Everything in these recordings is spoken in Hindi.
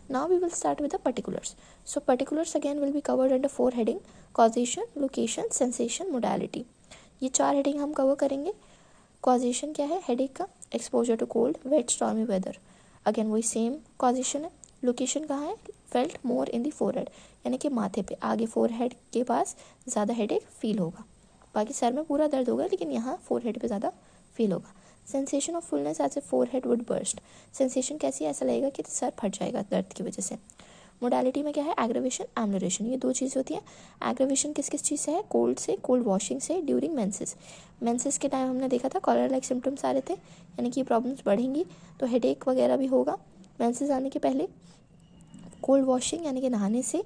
Now we will start with the particulars. So particulars again will be covered under 4 heading: causation, location, sensation, modality. ये 4 हेडिंग हम कवर करेंगे. कॉजेशन क्या है हेडेक का? Exposure to cold, wet, stormy weather. Again वही सेम कॉजेशन है. लोकेशन कहाँ है? फेल्ट मोर इन दी फोरहेड, यानी कि माथे पे, आगे फोरहेड के पास ज़्यादा हेडेक फील होगा. बाकी सर में पूरा दर्द होगा लेकिन यहाँ फोरहेड पे ज़्यादा फील होगा. Sensation of fullness as a forehead would burst. Sensation कैसी है? ऐसा लगेगा कि सर फट जाएगा दर्द की वजह से. मोडालिटी में क्या है? एग्रेवेशन, एम्युलेशन. ये 2 चीज़ होती है. एग्रेवेशन किस किस चीज़ से है? कोल्ड से, कोल्ड वॉशिंग से, ड्यूरिंग मेंसेस. मेंसेस के टाइम हमने देखा था कॉलर लाइक सिम्टम्स आ रहे थे, यानी कि प्रॉब्लम्स बढ़ेंगी तो हेडेक वगैरह भी होगा. मेंसेस आने के पहले कोल्ड वॉशिंग यानी कि नहाने से,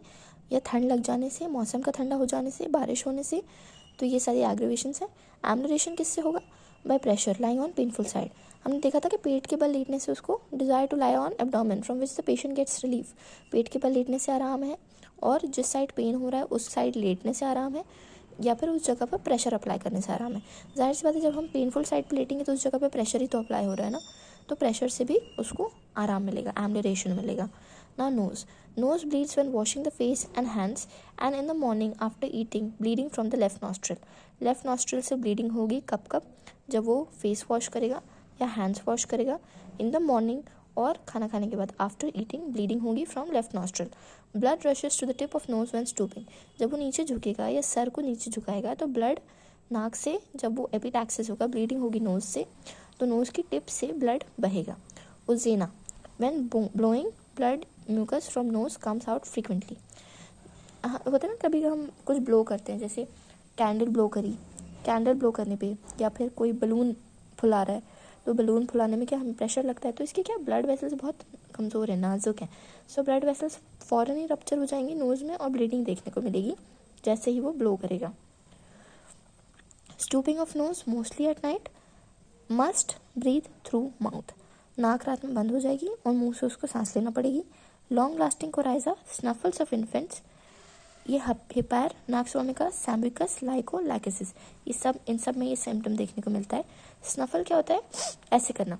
या ठंड लग जाने से, मौसम का ठंडा हो जाने से, बारिश होने से, तो ये सारी एग्रेवेशंस है. एम्युलेशन किससे होगा? By pressure lying on painful side. हमने देखा था कि पेट के बल लेटने से उसको desire to lie on abdomen from which the patient gets relief. पेट के बल लेटने से आराम है, और जिस साइड पेन हो रहा है उस साइड लेटने से आराम है, या फिर उस जगह पर प्रेशर अप्लाई करने से आराम है. जाहिर सी बात है जब हम पेनफुल साइड पर लेटेंगे तो उस जगह पर प्रेशर ही तो अप्लाई हो रहा है ना, तो प्रेशर से भी उसको आराम मिलेगा, एम्युलेशन मिलेगा. Now nose. Nose bleeds when washing the face and hands, and in the morning after eating, bleeding from the left nostril. Left nostril से bleeding होगी कब कब? जब वो face wash करेगा या hands wash करेगा. In the morning और खाना खाने के बाद after eating, bleeding होगी from left nostril. Blood rushes to the tip of nose when stooping. जब वो नीचे झुकेगा या सर को नीचे झुकाएगा तो ब्लड नाक से, जब वो एपिटैक्सिस होगा, ब्लीडिंग होगी नोज से, तो नोज की टिप से ब्लड बहेगा. उजेना. When blowing, blood mucus from nose comes out frequently. होता है ना कभी हम कुछ ब्लो करते हैं, जैसे कैंडल ब्लो करी, कैंडल ब्लो करने पे, या फिर कोई बलून फुला रहा है तो बलून फुलाने में क्या हमें प्रेशर लगता है, तो इसके क्या ब्लड वेसल्स बहुत कमज़ोर है, नाजुक हैं. सो ब्लड वेसल्स फ़ौरन ही रप्चर हो जाएंगे नोज़ में और ब्लीडिंग देखने को मिलेगी जैसे ही वो ब्लो करेगा. Stopping of nose mostly at night. Must breathe through mouth. नाक रात में बंद हो जाएगी और मुंह से उसको सांस लेना पड़ेगी. Long lasting coryza, snuffles of infants. ये हिपैर, नाक्सोमिका, सैम्बिकस, लाइको, लैकेसिस, ये सब, इन सब में ये सिम्टम देखने को मिलता है. स्नफल क्या होता है? ऐसे करना.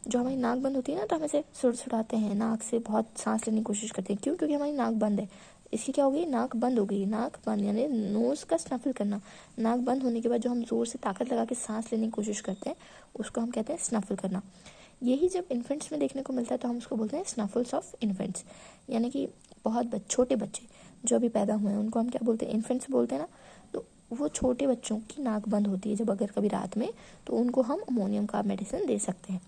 जो हमारी नाक बंद होती है ना तो हम ऐसे सुड़सुड़ाते हैं, नाक से बहुत सांस लेने की कोशिश करते हैं. क्यों? क्योंकि हमारी नाक बंद है. इसकी क्या हो गई? नाक बंद हो गई. नाक बंद यानी नोज़ का स्नफल करना. नाक बंद होने के बाद जो हम ज़ोर से ताकत लगा के सांस लेने की कोशिश करते हैं उसको हम कहते हैं स्नफल करना. यही जब इन्फेंट्स में देखने को मिलता है तो हम उसको बोलते हैं स्नफल्स ऑफ इन्फेंट्स. यानी कि बहुत छोटे बच्चे जो अभी पैदा हुए हैं उनको हम क्या बोलते हैं? इन्फेंट्स बोलते हैं ना. तो वो छोटे बच्चों की नाक बंद होती है जब अगर कभी रात में, तो उनको हम अमोनियम का मेडिसिन दे सकते हैं,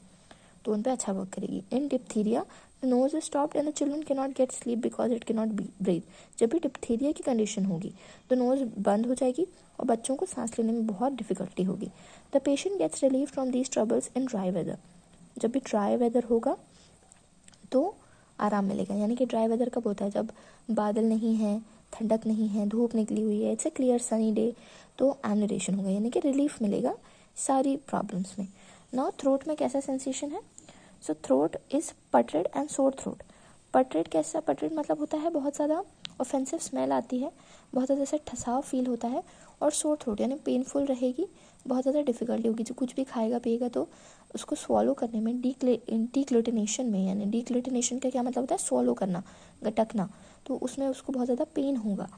तो उन पर अच्छा वर्क करेगी. In diphtheria the nose is stopped and the children can not get sleep because it can not breathe. जब भी डिप्थीरिया की कंडीशन होगी तो नोज बंद हो जाएगी और बच्चों को सांस लेने में बहुत डिफिकल्टी होगी. The patient gets relief from these troubles in dry weather. जब भी ड्राई वेदर होगा तो आराम मिलेगा. यानी कि ड्राई वेदर कब होता है? जब बादल नहीं है, ठंडक नहीं है, धूप निकली हुई है, it's a clear sunny day, तो एम्युलेशन होगा, यानी कि रिलीफ मिलेगा सारी प्रॉब्लम्स में. नाउ थ्रोट में कैसा सेंसेशन है? So throat is putrid and sore throat. Putrid कैसा? पटरेड मतलब होता है बहुत ज़्यादा ऑफेंसिव स्मेल आती है, बहुत ज़्यादा ऐसा ठसाव फील होता है. और सोर थ्रोट यानी पेनफुल रहेगी, बहुत ज़्यादा डिफिकल्टी होगी. जो कुछ भी खाएगा पिएगा तो उसको स्वॉलो करने में, डीक्लेटिनेशन में, यानी डीक्लेटिनेशन का क्या मतलब होता है? स्वॉलो करना, गटकना, तो उसमें उसको बहुत ज़्यादा पेन होगा.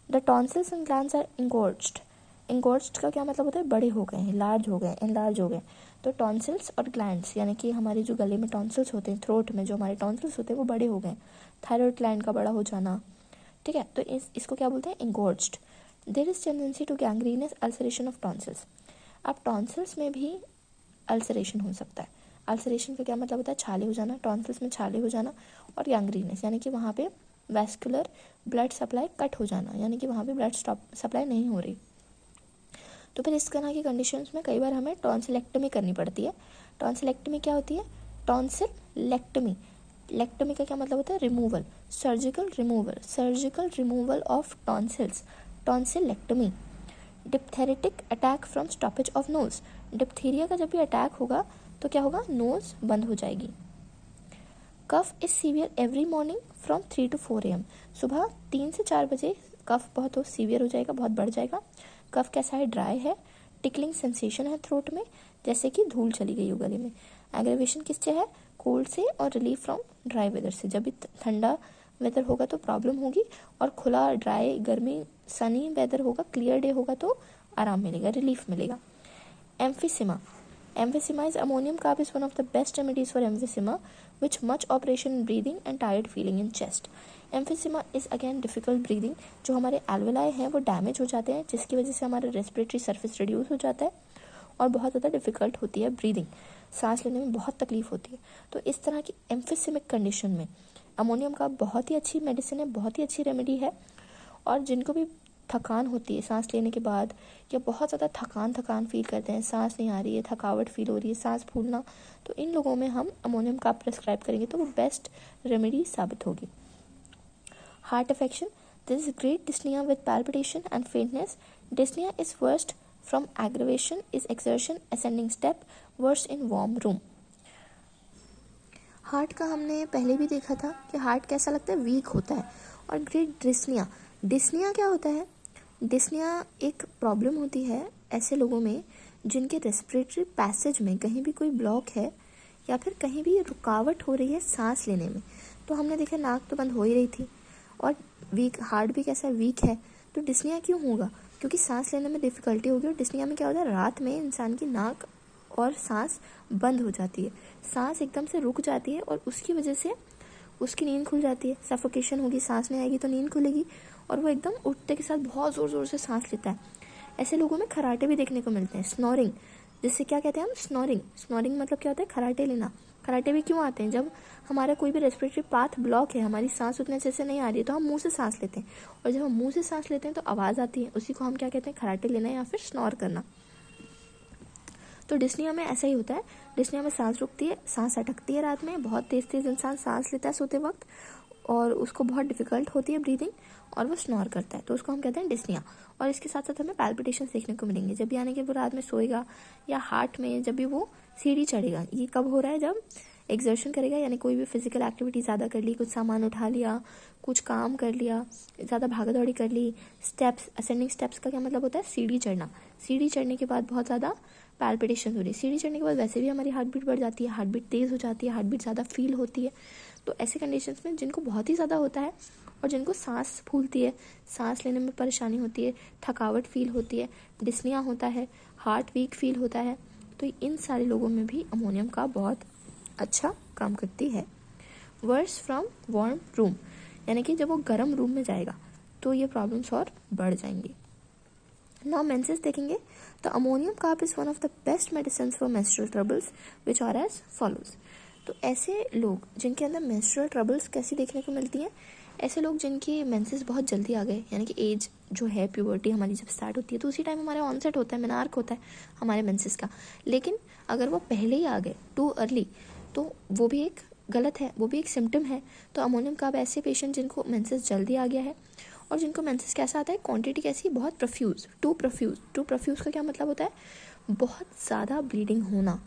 The tonsils and glands are engorged. Engorged का क्या मतलब होता है? बड़े हो गए हैं, लार्ज हो गए, एनलार्ज हो गए. तो टॉन्सिल्स और ग्लैंड्स यानी कि हमारे जो गले में टॉन्सिल्स होते हैं, थ्रोट में जो हमारे टॉन्सिल्स होते हैं वो बड़े हो गए. थायराइड ग्लैंड का बड़ा हो जाना, ठीक है, तो इसको क्या बोलते हैं? Engorged. There is tendency to gangrenous ulceration of tonsils. अब टॉन्सिल्स में भी अल्सरेशन हो सकता है. अल्सरेशन का क्या मतलब होता है? छाले हो जाना, टॉन्सिल्स में छाले हो जाना. और गैंग्रीनस यानी कि वहाँ पे वैस्कुलर ब्लड सप्लाई कट हो जाना, यानी कि वहाँ पे ब्लड सप्लाई नहीं हो रही. तो फिर इस तरह की कंडीशंस में कई बार हमें टॉन्सिलेक्टमी करनी पड़ती है. टॉन्सिलेक्टमी क्या होती है? टॉन्सिलेक्टमी. लेक्टमी का क्या मतलब होता है? Removal, surgical removal of tonsils, tonsillectomy. Diphtheritic attack from stoppage of nose. Diphtheria का जब भी अटैक होगा तो क्या होगा? नोज बंद हो जाएगी. Cough is severe every morning from 3 to 4 AM. सुबह 3 से 4 बजे कफ बहुत सीवियर हो जाएगा, बहुत बढ़ जाएगा. कफ कैसा है? ड्राई है. टिकलिंग सेंसेशन है थ्रोट में, जैसे कि धूल चली गई हो गले में. एग्रेवेशन किससे है? कोल्ड से और रिलीफ फ्रॉम ड्राई वेदर से। जब भी ठंडा वेदर होगा तो प्रॉब्लम होगी, और खुला ड्राई गर्मी सनी वेदर होगा, क्लियर डे होगा तो आराम मिलेगा, रिलीफ मिलेगा। एम्फिसिमा, emphysema is ammonium carb is one of the best remedies for emphysema, which much operation in breathing and tired feeling in chest. emphysema is again difficult breathing. जो हमारे alveoli हैं वो डैमेज हो जाते हैं, जिसकी वजह से हमारा रेस्पिरेटरी सरफेस रिड्यूस हो जाता है और बहुत ज़्यादा डिफ़िकल्ट होती है ब्रीदिंग, सांस लेने में बहुत तकलीफ होती है। तो इस तरह की एम्फिसेमिक कंडीशन में अमोनियम का बहुत ही अच्छी मेडिसिन है, बहुत ही अच्छी रेमेडी है। और जिनको भी थकान होती है सांस लेने के बाद, या बहुत ज़्यादा थकान फील करते हैं, सांस नहीं आ रही है, थकावट फील हो रही है, सांस फूलना, तो इन लोगों में हम अमोनियम का प्रेस्क्राइब करेंगे तो वो बेस्ट रेमेडी साबित होगी। Heart affection, this is great dyspnoea with palpitation and faintness. Dyspnoea is worst from aggravation is exertion ascending step, worse in warm room. Heart का हमने पहले भी देखा था कि हार्ट कैसा लगता है, वीक होता है। और ग्रेट डिस्निया, डिस्निया क्या होता है? डिस्निया एक प्रॉब्लम होती है ऐसे लोगों में जिनके रेस्पिरेटरी पैसेज में कहीं भी कोई ब्लॉक है या फिर कहीं भी रुकावट हो रही है सांस लेने में। तो हमने देखा नाक तो बंद हो ही रही थी और वीक हार्ट भी कैसा वीक है, तो डिस्निया क्यों होगा? क्योंकि सांस लेने में डिफ़िकल्टी होगी। और डिस्निया में क्या होता है, रात में इंसान की नाक और सांस बंद हो जाती है, सांस एकदम से रुक जाती है और उसकी वजह से उसकी नींद खुल जाती है, सफोकेशन होगी, सांस नहीं आएगी तो नींद खुलेगी और वो एकदम उठते के साथ बहुत ज़ोर ज़ोर से सांस लेता है। ऐसे लोगों में खराटे भी देखने को मिलते हैं, स्नोरिंग, जिससे क्या कहते हैं हम, स्नोरिंग। स्नोरिंग मतलब क्या होता है, खराटे लेना। खराटे भी क्यों आते हैं? जब हमारा कोई भी रेस्पिरेटरी पाथ ब्लॉक है, हमारी सांस उतने अच्छे से नहीं आ रही है, तो हम मुंह से सांस लेते हैं, और जब हम मुंह से सांस लेते हैं तो आवाज़ आती है, उसी को हम क्या कहते हैं, खराटे लेना या फिर स्नोर करना। तो डिस्निया में ऐसा ही होता है, डिस्निया में सांस रुकती है, सांस अटकती है रात में, बहुत तेज़ तेज़ इंसान सांस लेता है सोते वक्त और उसको बहुत डिफ़िकल्ट होती है ब्रीदिंग और वो स्नोर करता है, तो उसको हम कहते हैं डिस्निया। और इसके साथ साथ हमें पैल्पिटेशन देखने को मिलेंगे जब भी, यानी कि वो रात में सोएगा या हार्ट में जब भी वो सीढ़ी चढ़ेगा। ये कब हो रहा है, जब एक्सर्शन करेगा, यानी कोई भी फिजिकल एक्टिविटी ज़्यादा कर ली, कुछ सामान उठा लिया, कुछ काम कर लिया, ज़्यादा भागा दौड़ी कर ली। स्टेप्स, असेंडिंग स्टेप्स का क्या मतलब होता है, सीढ़ी चढ़ना। सीढ़ी चढ़ने के बाद बहुत ज़्यादा पैल्पिटेशन हो रही है, सीढ़ी चढ़ने के बाद वैसे भी हमारी हार्ट बीट बढ़ जाती है, हार्ट बीट तेज़ हो जाती है, हार्ट बीट ज़्यादा फील होती है। तो ऐसे कंडीशंस में जिनको बहुत ही ज़्यादा होता है और जिनको सांस फूलती है, सांस लेने में परेशानी होती है, थकावट फील होती है, डिस्निया होता है, हार्ट वीक फील होता है, तो इन सारे लोगों में भी अमोनियम का बहुत अच्छा काम करती है। वर्स फ्रॉम वार्म रूम, यानी कि जब वो गर्म रूम में जाएगा तो ये प्रॉब्लम्स और बढ़ जाएंगी। नाउ मेंसेस देखेंगे तो ammonium carb is one of the best medicine for menstrual troubles which are as follows. तो ऐसे लोग जिनके अंदर मेंस्ट्रुअल ट्रबल्स कैसी देखने को मिलती हैं, ऐसे लोग जिनकी मेंसेस बहुत जल्दी आ गए, यानी कि एज जो है प्यूबर्टी हमारी जब स्टार्ट होती है तो उसी टाइम हमारा ऑनसेट होता है, मेनार्क होता है हमारे मेंसेस का। लेकिन अगर वो पहले ही आ गए टू अर्ली तो वो भी एक गलत है, वो भी एक सिम्टम है। तो अमोनियम कार्ब ऐसे पेशेंट जिनको मेंसेस जल्दी आ गया है और जिनको मेंसेस कैसा आता है, क्वांटिटी कैसी, बहुत प्रफ्यूज, टू प्रफ्यूज का क्या मतलब होता है, बहुत ज़्यादा ब्लीडिंग होना।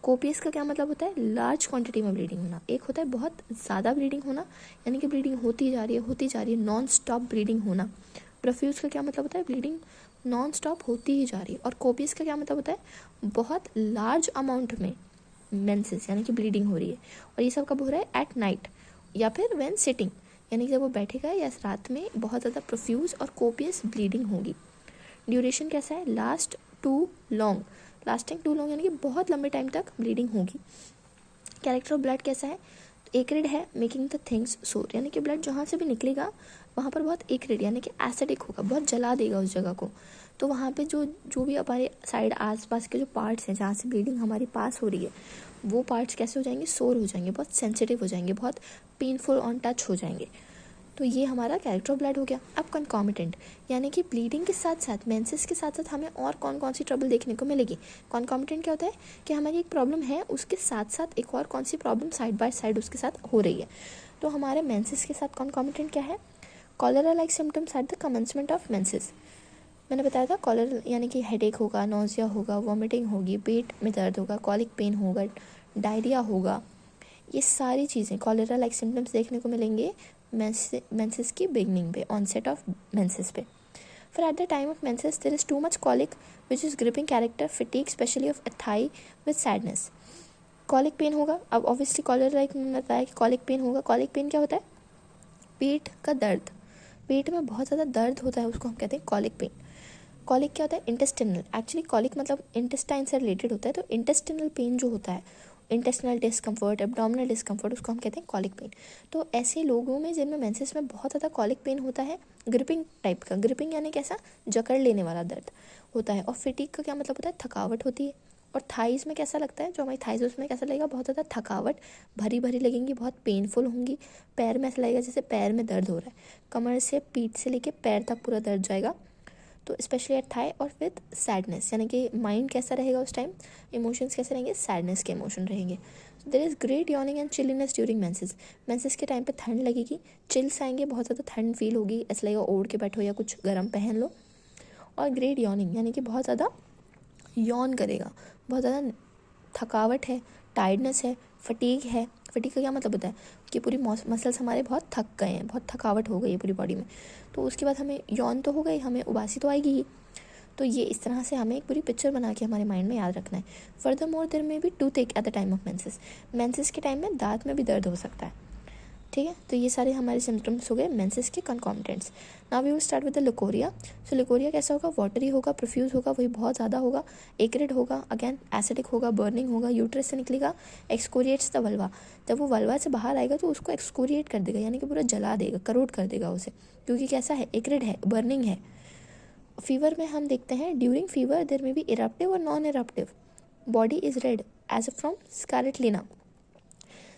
कोपियस का क्या मतलब होता है, लार्ज क्वांटिटी में ब्लीडिंग होना। एक होता है बहुत ज़्यादा ब्लीडिंग होना, यानी कि ब्लीडिंग होती जा रही है, नॉन स्टॉप ब्लीडिंग होना। प्रफ्यूज का क्या मतलब होता है, ब्लीडिंग नॉन स्टॉप होती ही जा रही है। और कोपियस का क्या मतलब होता है, बहुत लार्ज अमाउंट में मेंसेस यानी कि ब्लीडिंग हो रही है। और ये सब कब हो रहा है, एट नाइट या फिर व्हेन सिटिंग, यानी कि जब वो बैठेगा या रात में बहुत ज़्यादा प्रोफ्यूज और कोपियस ब्लीडिंग होगी। ड्यूरेशन कैसा है, लास्टिंग टू लॉन्ग, यानी कि बहुत लंबे टाइम तक ब्लीडिंग होगी। कैरेक्टर ऑफ ब्लड कैसा है, एक्रिड है, मेकिंग द थिंग्स सोर, यानी कि ब्लड जहाँ से भी निकलेगा वहाँ पर बहुत एक्रिड यानी कि एसिडिक होगा, बहुत जला देगा उस जगह को। तो वहाँ पे जो भी हमारे साइड आसपास के जो पार्ट्स हैं जहाँ से ब्लीडिंग हमारी पास हो रही है, वो पार्ट्स कैसे हो जाएंगे, सोर हो जाएंगे, बहुत सेंसिटिव हो जाएंगे, बहुत पेनफुल ऑन टच हो जाएंगे। तो ये हमारा कैरेक्टर ऑफ ब्लड हो गया। अब कंकॉमिटेंट, यानी कि ब्लीडिंग के साथ साथ, मेंसेस के साथ साथ हमें और कौन कौन सी ट्रबल देखने को मिलेगी। कंकॉमिटेंट क्या होता है कि हमारी एक प्रॉब्लम है, उसके साथ साथ एक और कौन सी प्रॉब्लम साइड बाय साइड उसके साथ हो रही है। तो हमारे मेंसेस के साथ कंकॉमिटेंट क्या है, cholera like symptoms at the commencement of menses. मैंने बताया था कॉलर यानी कि हेडेक होगा, नोजिया होगा, वॉमिटिंग होगी, पेट में दर्द होगा, कॉलिक पेन होगा, डायरिया होगा, ये सारी चीज़ें कॉलरा लाइक सिम्टम्स देखने को मिलेंगे मेंसेस की बिगनिंग पे, ऑनसेट ऑफ मेंसेस पे। फिर at the time of menses there is too much colic which is gripping character, fidgety especially of thigh with sadness. Colic pain होगा। अब ऑब्वियसली कॉलर लाइक मैंने बताया कि कॉलिक पेन होगा। कॉलिक पेन क्या होता है? पेट का दर्द, पेट में बहुत ज़्यादा दर्द होता है, उसको हम कहते हैं कॉलिक पेन। कॉलिक क्या होता है? इंटेस्टिनल। एक्चुअली कॉलिक मतलब इंटेस्टाइन से रिलेटेड होता है, तो इंटेस्टिनल पेन जो होता है, इंटेस्टिनल डिस्कम्फर्ट, एब्डोमिनल डिस्कम्फर्ट, उसको हम कहते हैं कॉलिक पेन। तो ऐसे लोगों में जिनमें मेंसेस में बहुत ज़्यादा कॉलिक पेन होता है, ग्रिपिंग टाइप का, ग्रिपिंग यानी कैसा, जकड़ लेने वाला दर्द होता है। और फिटिक का क्या मतलब होता है? थकावट होती है। और थाइज में कैसा लगता है? जो हमारी थाइज उसमें कैसा लगेगा? बहुत ज़्यादा थकावट, भरी भरी लगेंगी, बहुत पेनफुल होंगी। पैर में ऐसा लगेगा जैसे पैर में दर्द हो रहा है, कमर से पीठ से लेके पैर तक पूरा दर्द जाएगा। तो स्पेशली एट थाई। और विद सैडनेस, यानी कि माइंड कैसा रहेगा उस टाइम, इमोशंस कैसे रहेंगे? सैडनेस के इमोशन रहेंगे। There is great yearning and chilliness during menses. Menses के टाइम पे ठंड लगेगी, चिल्स आएंगे, बहुत ज़्यादा ठंड फील होगी, ऐसा लगेगा ओढ़ के बैठो या कुछ गर्म पहन लो। और ग्रेट यॉर्निंग यानी कि बहुत ज़्यादा यॉन करेगा, बहुत ज़्यादा थकावट है, टायर्डनेस है, फटीग है। फटीग का क्या मतलब होता है? कि पूरी मसल्स हमारे बहुत थक गए हैं, बहुत थकावट हो गई है पूरी बॉडी में। तो उसके बाद हमें यौन तो हो गई, हमें उबासी तो आएगी ही। तो ये इस तरह से हमें एक पूरी पिक्चर बना के हमारे माइंड में याद रखना है। फर्दर मोर देयर में भी टूथ एक eight the time of menses. Menses के टाइम में दांत में भी दर्द हो सकता है। ठीक है, तो ये सारे हमारे सिम्टम्स हो गए मेंसेस के concomitants. Now we will start with the leucorrhoea. So leucorrhoea कैसा होगा? वाटरी होगा, प्रोफ्यूज होगा, वही बहुत ज़्यादा होगा, एक्रिड होगा, अगेन एसिडिक होगा, बर्निंग होगा, यूट्रस से निकलेगा, एक्सकोरिएट्स द वल्वा। जब वो वल्वा से बाहर आएगा तो उसको एक्सकोरिएट कर देगा, यानी कि पूरा जला देगा, करोड कर देगा उसे, क्योंकि कैसा है? एक्रिड है, बर्निंग है। फीवर में हम देखते हैं during fever there may be eruptive और non eruptive. Body is red as from scarlatina.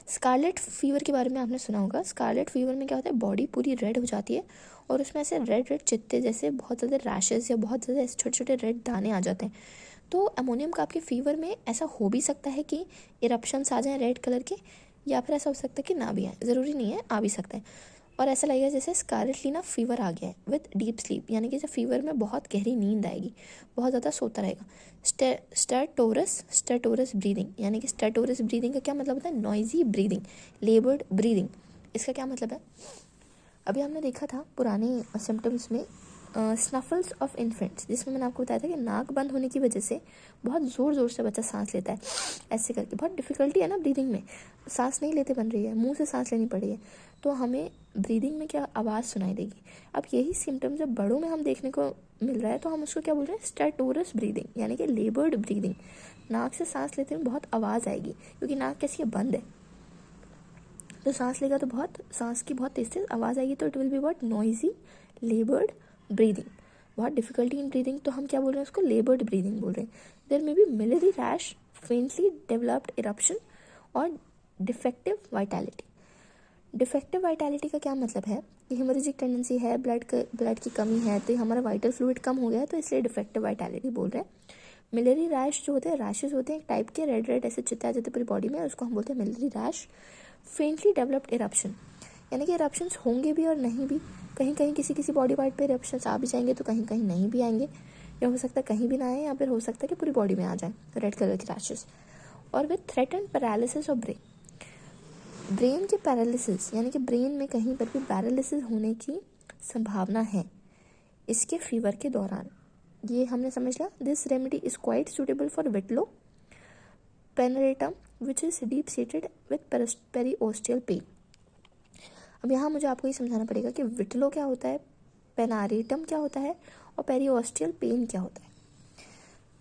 Scarlet fever के बारे में आपने सुना होगा। स्कारलेट फीवर में क्या होता है? बॉडी पूरी रेड हो जाती है और उसमें ऐसे रेड रेड चित्ते जैसे बहुत ज़्यादा रैशेस या बहुत ज़्यादा ऐसे छोटे छोटे रेड दाने आ जाते हैं। तो अमोनियम का आपके फीवर में ऐसा हो भी सकता है कि इरप्शंस आ जाएं रेड कलर के, या फिर ऐसा हो सकता है कि ना भी आए, ज़रूरी नहीं है, आ भी सकता है। और ऐसा लगेगा जैसे स्कारलेट लीना फीवर आ गया है विद डीप स्लीप, यानी कि जब फीवर में बहुत गहरी नींद आएगी, बहुत ज़्यादा सोता रहेगा। स्टर्टोरस ब्रीदिंग, यानी कि स्टर्टोरस ब्रीदिंग का क्या मतलब होता है? Noisy breathing, लेबर्ड breathing. इसका क्या मतलब है? अभी हमने देखा था पुराने सिम्टम्स में स्नफल्स ऑफ इन्फेंट्स, जिसमें मैंने आपको बताया था कि नाक बंद होने की वजह से बहुत ज़ोर ज़ोर से बच्चा सांस लेता है, ऐसे करके। बहुत डिफ़िकल्टी है ना ब्रीदिंग में, सांस नहीं लेते बन रही है, मुंह से सांस लेनी पड़ रही है, तो हमें ब्रीदिंग में क्या आवाज़ सुनाई देगी। अब यही सिम्टम्स जब बड़ों में हम देखने को मिल रहा है तो हम उसको क्या बोल रहे हैं? स्टर्टोरस ब्रीदिंग, यानी कि लेबर्ड ब्रीदिंग। नाक से सांस लेते में बहुत आवाज़ आएगी, क्योंकि नाक कैसी है? बंद है। तो सांस लेगा तो बहुत, सांस की बहुत तेज आवाज़ आएगी, तो इट विल बी बहुत नॉइजी लेबर्ड ब्रीदिंग, बहुत डिफिकल्टी इन ब्रीदिंग। तो हम क्या बोल रहे हैं? उसको लेबर्ड ब्रीदिंग बोल रहे हैं। There may be miliary rash, faintly developed eruption और डिफेक्टिव वाइटैलिटी। डिफेक्टिव वाइटैलिटी का क्या मतलब है? कि हेमोरेजिक टेंडेंसी है, ब्लड की कमी है, तो हमारा वाइटल फ्लूइड कम हो गया है, तो इसलिए डिफेक्टिव वाइटैलिटी बोल रहे हैं। मिलियरी रैश जो होते हैं, रैशेज होते हैं एक टाइप के, रेड रेड ऐसे चित्ते आ जाते हैं पूरी बॉडी में, उसको हम बोलते हैं miliary rash. Faintly developed eruption, यानी कि इरप्शंस होंगे भी और नहीं भी, कहीं कहीं किसी किसी बॉडी पार्ट पे इरप्शंस आ भी जाएंगे, तो कहीं कहीं नहीं भी आएंगे, या हो सकता है कहीं भी ना आए, या फिर हो सकता है कि पूरी बॉडी में आ जाए रेड कलर के रैशेस। और with threaten paralysis of brain, brain के पैरालिसिस, यानी कि ब्रेन में कहीं पर भी पैरालिसिस होने की संभावना है इसके फीवर के दौरान। ये हमने समझ लिया। This remedy is quite suitable for whitlow panaritium which is deep seated with periosteal pain. अब यहाँ मुझे आपको ये समझाना पड़ेगा कि विटलो क्या होता है, पेनारेटम क्या होता है, और पेरीओस्टियल पेन क्या होता है।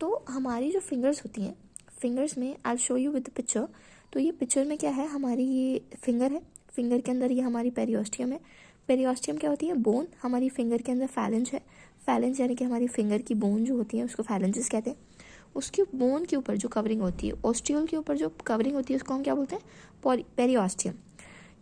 तो हमारी जो फिंगर्स होती हैं, फिंगर्स में I show you with picture. तो ये पिक्चर में क्या है? हमारी ये फिंगर है, फिंगर के अंदर ये हमारी पेरियोस्टियम है। पेरियोस्टियम क्या होती है? बोन। हमारी फिंगर के अंदर फैलेंज है, फैलेंज यानी कि हमारी फिंगर की बोन जो होती है उसको फैलेंजेस कहते हैं। उसकी बोन के ऊपर जो कवरिंग होती है, ऑस्टियोल के ऊपर जो कवरिंग होती है, उसको हम क्या बोलते हैं? पेरियोस्टियम,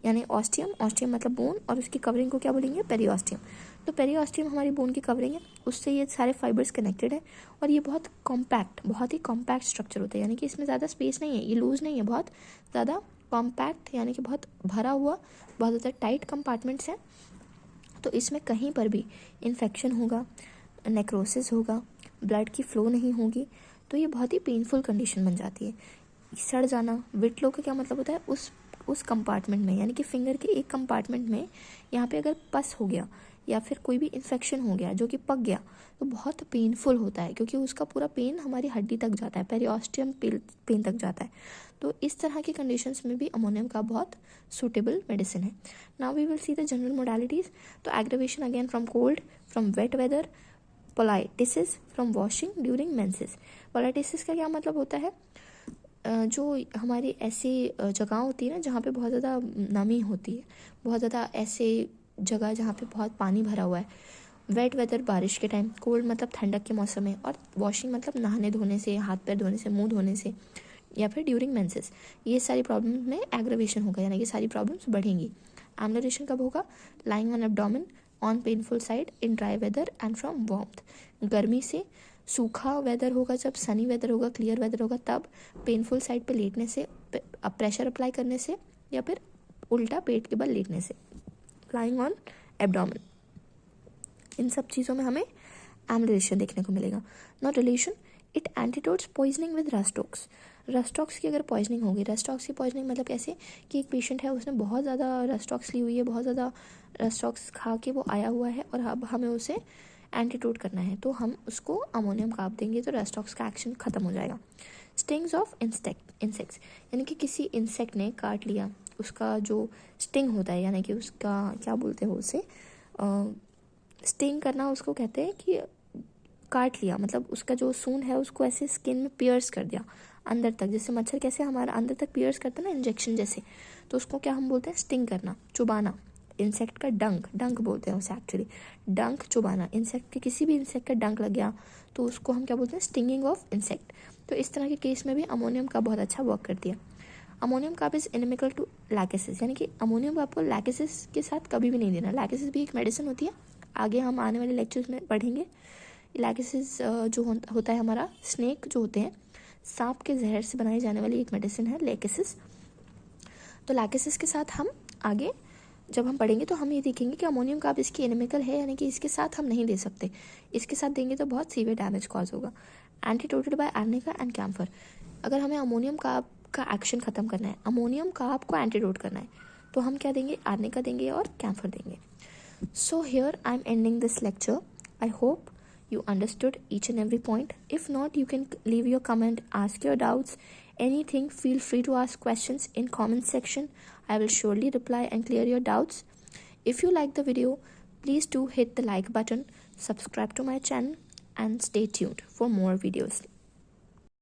यानी ऑस्टियम, ऑस्टियम मतलब बोन, और उसकी कवरिंग को क्या बोलेंगे? पेरियोस्टियम। तो पेरियोस्टियम हमारी बोन की कवरिंग है, उससे ये सारे फाइबर्स कनेक्टेड है, और ये बहुत कॉम्पैक्ट, बहुत ही कॉम्पैक्ट स्ट्रक्चर होता है, यानी कि इसमें ज़्यादा स्पेस नहीं है, ये लूज नहीं है, बहुत ज़्यादा कॉम्पैक्ट, यानी कि बहुत भरा हुआ, बहुत ज़्यादा टाइट कंपार्टमेंट्स हैं। तो इसमें कहीं पर भी इन्फेक्शन होगा, नेक्रोसिस होगा, ब्लड की फ्लो नहीं होगी, तो ये बहुत ही पेनफुल कंडीशन बन जाती है। सड़ जाना, विटलो का क्या मतलब होता है? उस कंपार्टमेंट में, यानी कि फिंगर के एक कंपार्टमेंट में यहाँ पे अगर पस हो गया, या फिर कोई भी इन्फेक्शन हो गया जो कि पक गया तो बहुत पेनफुल होता है, क्योंकि उसका पूरा पेन हमारी हड्डी तक जाता है, पेरियोस्टियम पेन तक जाता है। तो इस तरह की कंडीशंस में भी अमोनियम कार्ब बहुत सूटेबल मेडिसिन है। Now we will see the general modalities. तो aggravation again from cold, from wet weather, poultices from washing during menses. Poultices का क्या मतलब होता है, जो हमारी ऐसी जगह होती है ना जहाँ पे बहुत ज़्यादा नमी होती है, बहुत ज़्यादा ऐसे जगह जहाँ पे बहुत पानी भरा हुआ है। वेट वेदर बारिश के टाइम, कोल्ड मतलब ठंडक के मौसम में, और वॉशिंग मतलब नहाने धोने से, हाथ पैर धोने से, मुंह धोने से, या फिर ड्यूरिंग मेंसेस। ये सारी प्रॉब्लम में एग्रेवेशन होगा, यानी कि सारी प्रॉब्लम्स बढ़ेंगी। एम्बुलेशन कब होगा, lying on abdomen on painful side in dry weather and from warmth. गर्मी से सूखा वेदर होगा, जब सनी वेदर होगा, क्लियर वेदर होगा, तब पेनफुल साइड पे लेटने से, प्रेशर अप्लाई करने से, या फिर उल्टा पेट के बल लेटने से, लाइंग ऑन एब्डोमेन। इन सब चीज़ों में हमें एम्बुलेशन देखने को मिलेगा। Not relation, it antidotes poisoning with rhus tox. Rhus tox की अगर पॉइजनिंग होगी, रस्टॉक्स की पॉइजनिंग मतलब कैसे कि एक पेशेंट है, उसने बहुत ज़्यादा रस्टॉक्स ली हुई है, बहुत ज़्यादा रस्टॉक्स खा के वो आया हुआ है, और अब हमें उसे एंटीडोट करना है, तो हम उसको अमोनियम कार्ब देंगे तो रस्टॉक्स का एक्शन खत्म हो जाएगा। स्टिंग्स ऑफ इंसेक्ट्स, यानी कि किसी इंसेक्ट ने काट लिया, उसका जो स्टिंग होता है, यानी कि उसका क्या बोलते हैं उसे, स्टिंग करना उसको कहते हैं कि काट लिया, मतलब उसका जो सूंड है उसको ऐसे स्किन में पियर्स कर दिया अंदर तक, जैसे मच्छर कैसे हमारा अंदर तक पियर्स करता है ना इंजेक्शन जैसे, तो उसको क्या हम बोलते हैं, स्टिंग करना, चुबाना। इंसेक्ट का डंक बोलते हैं उसे एक्चुअली, डंक चुबाना। इंसेक्ट के किसी भी इंसेक्ट का डंक लग गया तो उसको हम क्या बोलते हैं, स्टिंगिंग ऑफ इंसेक्ट। तो इस तरह के केस में भी अमोनियम कार्ब बहुत अच्छा वर्क करती है। Ammonium carb is inimical to lachesis, यानी कि अमोनियम कार्ब को लैकेसिस के साथ कभी भी नहीं देना। लैकेसिस भी एक मेडिसिन होती है, आगे हम आने वाले लेक्चर्स में पढ़ेंगे। लैकेसिस जो होता है हमारा, स्नेक जो होते हैं, सांप के जहर से बनाई जाने वाली एक मेडिसिन है लैकेसिस। तो लैकेसिस के साथ हम आगे जब हम पढ़ेंगे तो हम ये देखेंगे कि अमोनियम कार्ब इसकी एनिमिकल है, यानी कि इसके साथ हम नहीं दे सकते, इसके साथ देंगे तो बहुत सीवियर डैमेज कॉज होगा। एंटीडोटेड बाय आर्निका एंड कैम्फर। अगर हमें अमोनियम कार्ब का एक्शन खत्म करना है, अमोनियम कार्ब को एंटीडोट करना है, तो हम क्या देंगे, आर्निका देंगे और कैम्फर देंगे। So here I'm ending this lecture. I hope you understood each and every point. If not, you can leave your comment, ask your doubts, anything. Feel free to ask questions in comment section. I will surely reply and clear your doubts. If you like the video, please do hit the like button, subscribe to my channel, and stay tuned for more videos.